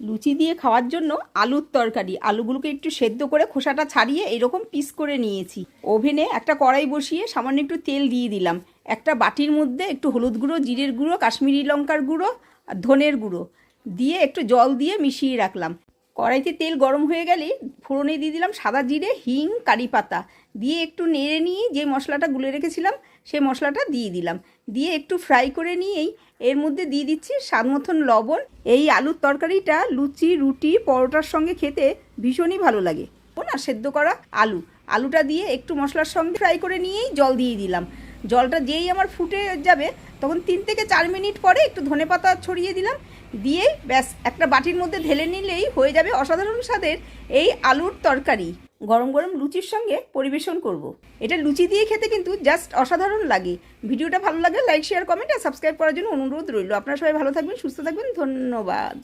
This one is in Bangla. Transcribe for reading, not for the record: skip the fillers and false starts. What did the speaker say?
লুচি দিয়ে খাওয়ার জন্য আলুর তরকারি। আলুগুলোকে একটু সেদ্ধ করে খোসাটা ছাড়িয়ে এরকম পিস করে নিয়েছি। ওভেনে একটা কড়াই বসিয়ে সামান্য একটু তেল দিয়ে দিলাম। একটা বাটির মধ্যে একটু হলুদ গুঁড়ো, জিরের গুঁড়ো, কাশ্মীরি লঙ্কার গুঁড়ো আর ধনের গুঁড়ো দিয়ে একটু জল দিয়ে মিশিয়ে রাখলাম। কড়াইতে তেল গরম হয়ে গেলেই ফোড়নে দিয়ে দিলাম সাদা জিরে, হিং, কারি পাতা দিয়ে একটু নেড়ে নিয়ে যে মশলাটা গুলে রেখেছিলাম সেই মশলাটা দিয়ে দিলাম। দিয়ে একটু ফ্রাই করে নিয়েই এর মধ্যে দিয়ে দিচ্ছি স্বাদ মতন লবণ। এই আলুর তরকারিটা লুচি, রুটি, পরোটার সঙ্গে খেতে ভীষণই ভালো লাগে। না সেদ্ধ করা আলুটা দিয়ে একটু মশলার সঙ্গে ফ্রাই করে নিয়েই জল দিয়ে দিলাম। জলটা যেই আমার ফুটে যাবে তখন 3 থেকে 4 মিনিট পরে একটু ধনেপাতা ছড়িয়ে দিলাম। দিয়ে ব্যাস একটা বাটির মধ্যে ঢেলে নিলেই হয়ে যাবে অসাধারণ স্বাদের এই আলুর তরকারি। গরম গরম লুচির সঙ্গে পরিবেশন করব। এটা লুচি দিয়ে খেতে কিন্তু জাস্ট অসাধারণ লাগে। ভিডিওটা ভালো লাগলে লাইক, শেয়ার, কমেন্ট আর সাবস্ক্রাইব করার জন্য অনুরোধ রইল। আপনারা সবাই ভালো থাকবেন, সুস্থ থাকবেন। ধন্যবাদ।